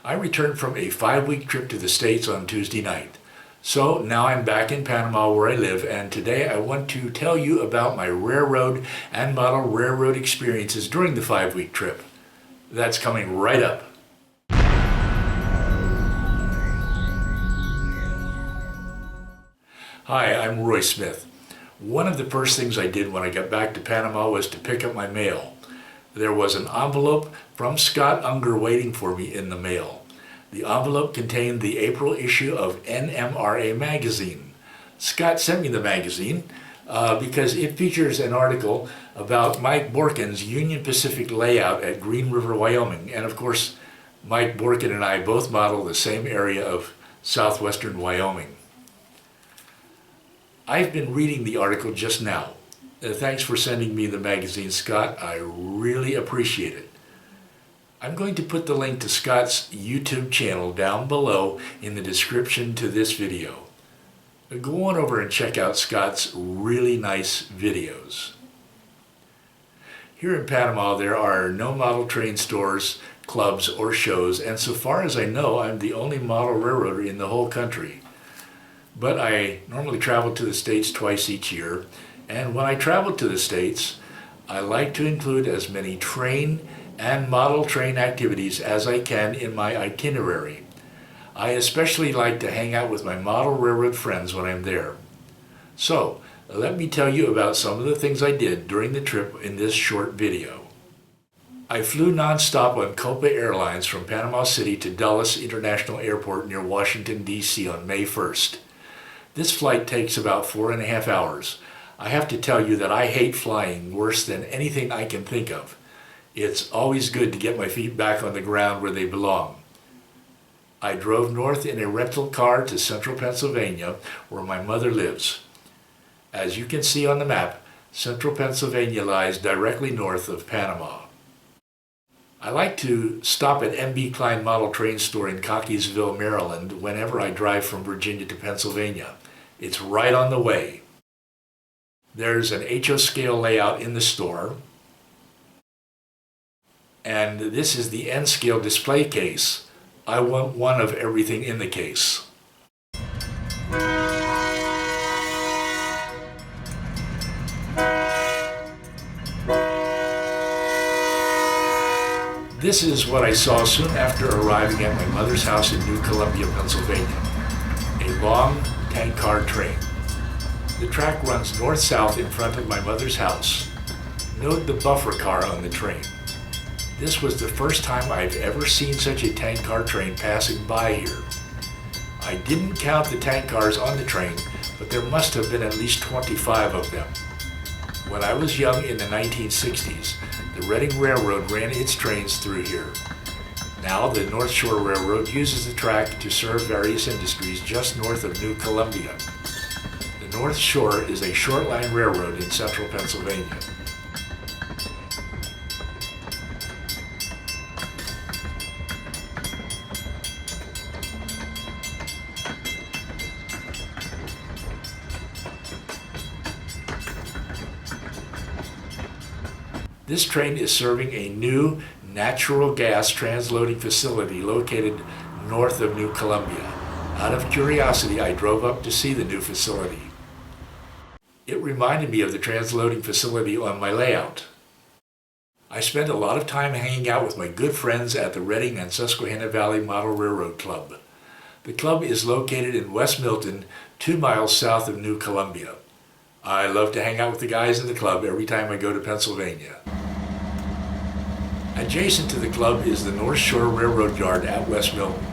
I returned from a 5-week trip to the States on Tuesday night. So now I'm back in Panama where I live, and today I want to tell you about my railroad and model railroad experiences during the 5-week trip. That's coming right up. Hi, I'm Roy Smith. One of the first things I did when I got back to Panama was to pick up my mail. There was an envelope from Scott Unger waiting for me in the mail. The envelope contained the April issue of NMRA magazine. Scott sent me the magazine because it features an article about Mike Borkin's Union Pacific layout at Green River, Wyoming. And of course, Mike Borkin and I both model the same area of southwestern Wyoming. I've been reading the article just now. Thanks for sending me the magazine, Scott. I really appreciate it. I'm going to put the link to Scott's YouTube channel down below in the description to this video. Go on over and check out Scott's really nice videos. Here in Panama, there are no model train stores, clubs, or shows, and so far as I know, I'm the only model railroader in the whole country. But I normally travel to the States twice each year, and when I travel to the States, I like to include as many train and model train activities as I can in my itinerary. I especially like to hang out with my model railroad friends when I'm there. So, let me tell you about some of the things I did during the trip in this short video. I flew nonstop on Copa Airlines from Panama City to Dulles International Airport near Washington, D.C. on May 1st. This flight takes about 4.5 hours. I have to tell you that I hate flying worse than anything I can think of. It's always good to get my feet back on the ground where they belong. I drove north in a rental car to central Pennsylvania, where my mother lives. As you can see on the map, central Pennsylvania lies directly north of Panama. I like to stop at MB Klein Model Train Store in Cockysville, Maryland, whenever I drive from Virginia to Pennsylvania. It's right on the way. There's an HO scale layout in the store, and this is the N scale display case. I want one of everything in the case. This is what I saw soon after arriving at my mother's house in New Columbia, Pennsylvania. A long tank car train. The track runs north-south in front of my mother's house. Note the buffer car on the train. This was the first time I've ever seen such a tank car train passing by here. I didn't count the tank cars on the train, but there must have been at least 25 of them. When I was young in the 1960s, the Reading Railroad ran its trains through here. Now the North Shore Railroad uses the track to serve various industries just north of New Columbia. The North Shore is a short-line railroad in central Pennsylvania. This train is serving a new natural gas transloading facility located north of New Columbia. Out of curiosity, I drove up to see the new facility. It reminded me of the transloading facility on my layout. I spent a lot of time hanging out with my good friends at the Reading and Susquehanna Valley Model Railroad Club. The club is located in West Milton, 2 miles south of New Columbia. I love to hang out with the guys in the club every time I go to Pennsylvania. Adjacent to the club is the North Shore Railroad Yard at West Milton,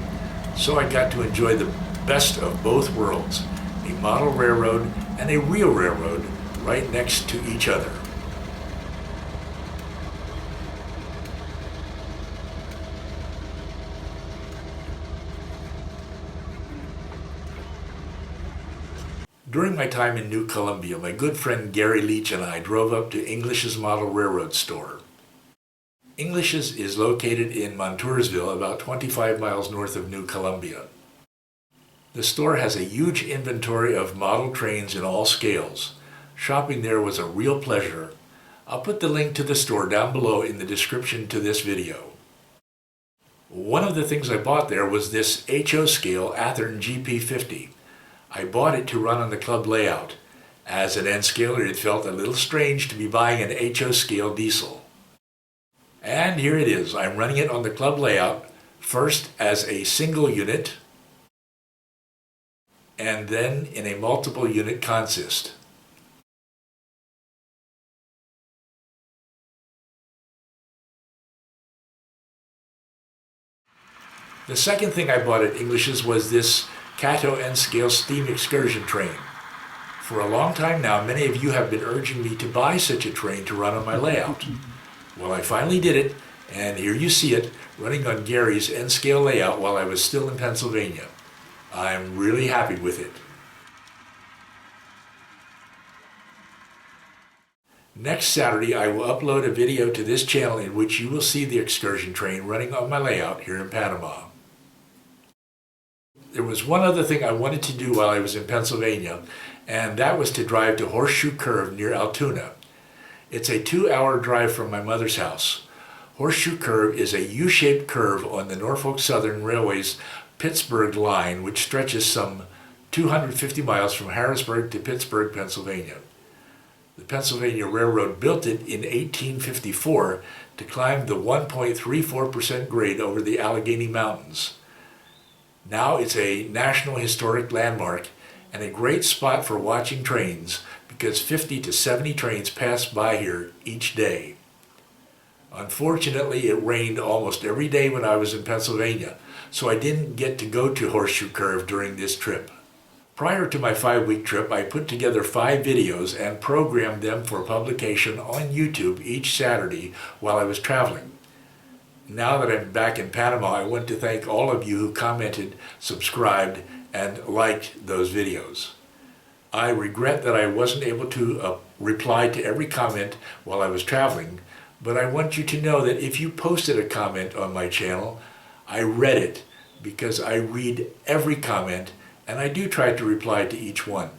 so I got to enjoy the best of both worlds, a model railroad and a real railroad right next to each other. During my time in New Columbia, my good friend Gary Leech and I drove up to English's Model Railroad store. English's is located in Montoursville, about 25 miles north of New Columbia. The store has a huge inventory of model trains in all scales. Shopping there was a real pleasure. I'll put the link to the store down below in the description to this video. One of the things I bought there was this HO scale Athearn GP-50. I bought it to run on the club layout. As an N scaler, it felt a little strange to be buying an HO scale diesel. And here it is. I'm running it on the club layout, first as a single unit, and then in a multiple unit consist. The second thing I bought at English's was this Cato N-scale steam excursion train. For a long time now, many of you have been urging me to buy such a train to run on my layout. Well, I finally did it, and here you see it running on Gary's N-scale layout while I was still in Pennsylvania. I'm really happy with it. Next Saturday, I will upload a video to this channel in which you will see the excursion train running on my layout here in Panama. There was one other thing I wanted to do while I was in Pennsylvania, and that was to drive to Horseshoe Curve near Altoona. It's a 2-hour drive from my mother's house. Horseshoe Curve is a U-shaped curve on the Norfolk Southern Railway's Pittsburgh line, which stretches some 250 miles from Harrisburg to Pittsburgh, Pennsylvania. The Pennsylvania Railroad built it in 1854 to climb the 1.34% grade over the Allegheny Mountains. Now it's a National Historic Landmark and a great spot for watching trains because 50 to 70 trains pass by here each day. Unfortunately, it rained almost every day when I was in Pennsylvania, so I didn't get to go to Horseshoe Curve during this trip. Prior to my 5-week trip, I put together 5 videos and programmed them for publication on YouTube each Saturday while I was traveling. Now that I'm back in Panama, I want to thank all of you who commented, subscribed, and liked those videos. I regret that I wasn't able to reply to every comment while I was traveling, but I want you to know that if you posted a comment on my channel, I read it because I read every comment and I do try to reply to each one.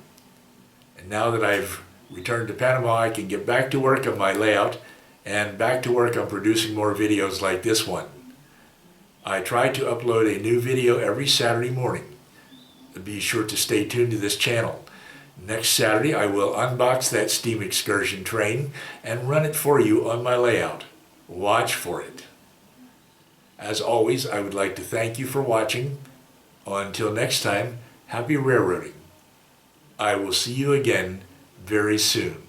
And now that I've returned to Panama, I can get back to work on my layout and back to work on producing more videos like this one. I try to upload a new video every Saturday morning. Be sure to stay tuned to this channel. Next Saturday I will unbox that steam excursion train and run it for you on my layout. Watch for it. As always, I would like to thank you for watching. Until next time, happy railroading. I will see you again very soon.